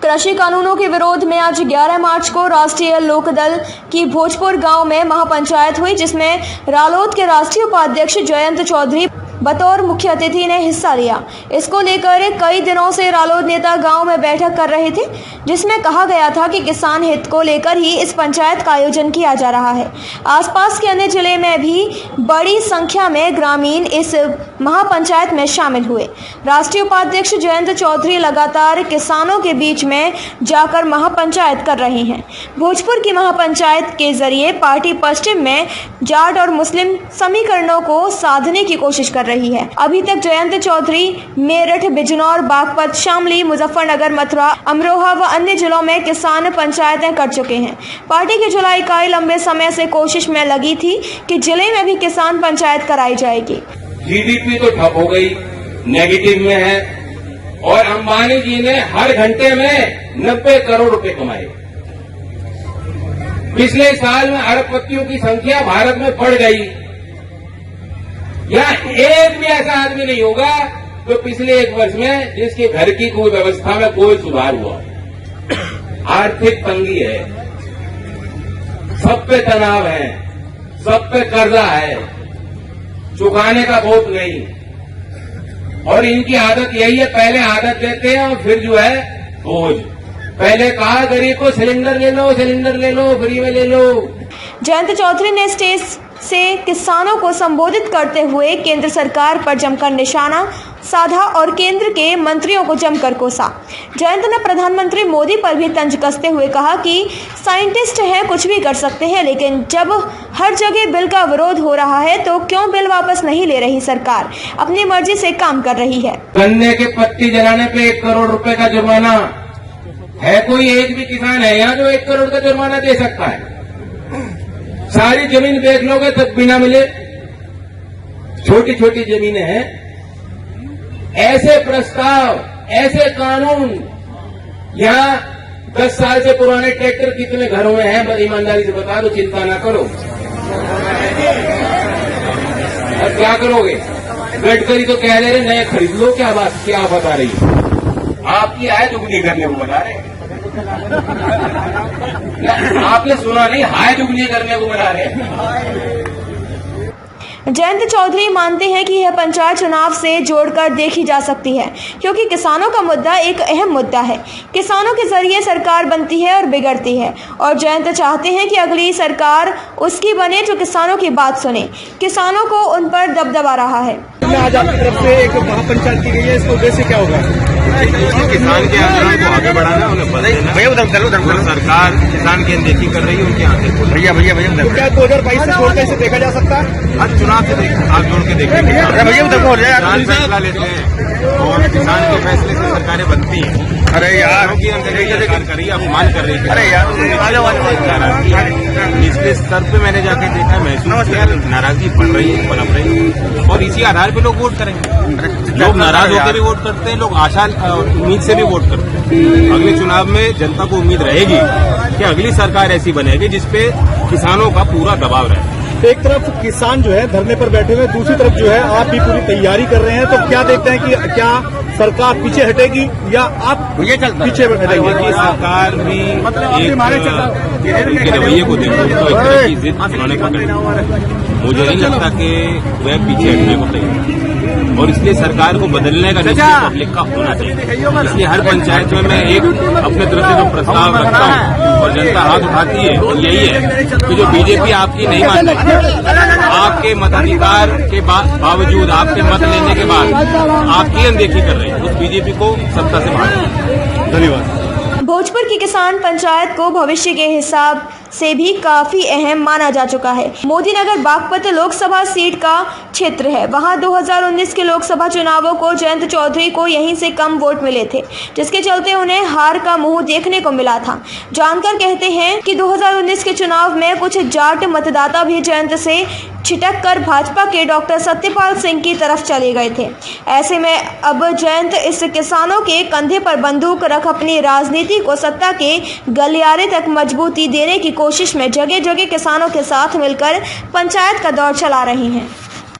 कृषि कानूनों के विरोध में आज 11 मार्च को राष्ट्रीय लोकदल की भोजपुर गांव में महापंचायत हुई, जिसमें रालोद के राष्ट्रीय उपाध्यक्ष जयंत चौधरी बतौर मुख्य अतिथि ने हिस्सा लिया। इसको लेकर कई दिनों से रालोद नेता गांव में बैठक कर रहे थे, जिसमें कहा गया था कि किसान हित को लेकर ही इस पंचायत का आयोजन किया जा रहा है। आसपास के अन्य जिले में भी बड़ी संख्या में ग्रामीण इस महापंचायत में शामिल हुए। राष्ट्रीय उपाध्यक्ष जयंत चौधरी लगातार किसानों के बीच में जाकर महापंचायत कर रहे हैं। भोजपुर की महापंचायत के जरिए पार्टी पश्चिम में जाट और मुस्लिम समीकरणों को साधने की कोशिश कर रही है। अभी तक जयंत चौधरी मेरठ, बिजनौर, बागपत, शामली, मुजफ्फरनगर, मथुरा, अमरोहा व अन्य जिलों में किसान पंचायतें कर चुके हैं। पार्टी की जिला इकाई लंबे समय से कोशिश में लगी थी कि जिले में भी किसान पंचायत कराई जाएगी। जीडीपी तो ठप हो गई, नेगेटिव में है, और अंबानी जी ने हर घंटे में 90 करोड़ रुपए कमाए। पिछले साल में अरबपतियों की संख्या भारत में बढ़ गई। यहाँ एक भी ऐसा आदमी नहीं होगा जो पिछले एक वर्ष में जिसके घर की कोई व्यवस्था में कोई सुधार हुआ। आर्थिक तंगी है, सब पे तनाव है, सब पे कर्जा है, चुकाने का बोझ नहीं। और इनकी आदत यही है, पहले आदत देते हैं और फिर जो है बोझ। पहले कहा गरीब को सिलेंडर ले लो, सिलेंडर ले लो, फ्री में ले लो। जयंत चौधरी ने स्टेज से किसानों को संबोधित करते हुए केंद्र सरकार पर जमकर निशाना साधा और केंद्र के मंत्रियों को जमकर कोसा। जयंत ने प्रधानमंत्री मोदी पर भी तंज कसते हुए कहा कि साइंटिस्ट हैं, कुछ भी कर सकते हैं, लेकिन जब हर जगह बिल का विरोध हो रहा है तो क्यों बिल वापस नहीं ले रही सरकार, अपनी मर्जी से काम कर रही है। गन्ने के पत्ती जलाने पे 1 करोड़ रुपए का जुर्माना है। कोई एक भी किसान है यहाँ जो 1 करोड़ का जुर्माना दे सकता है? सारी जमीन बेच लोगे तब भी ना मिले। छोटी छोटी जमीनें हैं। ऐसे प्रस्ताव, ऐसे कानून, यहाँ 10 साल से पुराने ट्रैक्टर कितने घरों में हैं, ईमानदारी से बता दो, चिंता ना करो। अब क्या करोगे? गडकरी तो कह रहे नए खरीद लो, क्या बात, क्या बता रही है? आपकी आय दुगनी करने को बता रहे। आपने सुना नहीं, हाय दुगनी करने को बता रहे। जयंत चौधरी मानते हैं कि यह पंचायत चुनाव से जोड़कर देखी जा सकती है, क्योंकि किसानों का मुद्दा एक अहम मुद्दा है। किसानों के जरिए सरकार बनती है और बिगड़ती है, और जयंत चाहते हैं कि अगली सरकार उसकी बने जो किसानों की बात सुने। किसानों को उन पर दबदबा रहा है। आज आपकी तरफ से एक महापंचायत की गई है, इसका उद्देश्य क्या होगा? किसान के आंदोलन को आगे बढ़ाना, उन्हें भैया सरकार किसान की अनदेखी कर रही है, उनके आंखें भैया तो क्या 2022 से छोड़कर इसे देखा जा सकता है? हर चुनाव से आप जोड़ के देखेंगे, फैसला लेते हैं और किसान के फैसले से सरकारें बनती हैं। अरे यार की सरकार करी, अपमान कर रही है। अरे यार निचले स्तर पे मैंने जाके देखा, महसूस किया नाराजगी बढ़ रही है, पनप रही है, और इसी आधार पे लोग वोट करेंगे। लोग नाराज होकर भी वोट करते हैं, लोग आशा और उम्मीद से भी वोट करते हैं। अगले चुनाव में जनता को उम्मीद रहेगी कि अगली सरकार ऐसी बनेगी जिसपे किसानों का पूरा दबाव रहे। एक तरफ किसान जो है धरने पर बैठे हुए, दूसरी तरफ जो है आप भी पूरी तैयारी कर रहे हैं, तो क्या देखते हैं कि क्या सरकार पीछे हटेगी या आप पीछे हटेंगे? कि सरकार भी उनके रवैये को देखो तो एक तरह की जिद उन्होंने पकड़ी। मुझे नहीं लगता कि वह पीछे हटने को तैयार, और इसलिए सरकार को बदलने का निश्चय पब्लिक का होना चाहिए। इसलिए हर पंचायत में मैं एक अपने तरफ से जो प्रस्ताव रखता हूँ और जनता हाथ उठाती है, और यही है कि जो बीजेपी आपकी नहीं मान रही, आपके मताधिकार के बावजूद, आपके मत लेने के बाद आपकी अनदेखी कर रही है, उस बीजेपी को सत्ता से बाहर। धन्यवाद। भोजपुर की किसान पंचायत को भविष्य के हिसाब से भी काफी अहम माना जा चुका है। मोदीनगर बागपत लोकसभा सीट का क्षेत्र है। वहां 2019 के लोकसभा चुनावों को जयंत चौधरी को यहीं से कम वोट मिले थे, जिसके चलते उन्हें हार का मुंह देखने को मिला था। जानकर कहते हैं कि 2019 के चुनाव में कुछ जाट मतदाता भी जयंत से छिटक कर भाजपा के डॉक्टर सत्यपाल सिंह की तरफ चले गए थे। ऐसे में अब जयंत इस किसानों के कंधे पर बंदूक रख अपनी राजनीति को सत्ता के गलियारे तक मजबूती देने की कोशिश में जगह जगह किसानों के साथ मिलकर पंचायत का दौर चला रही हैं।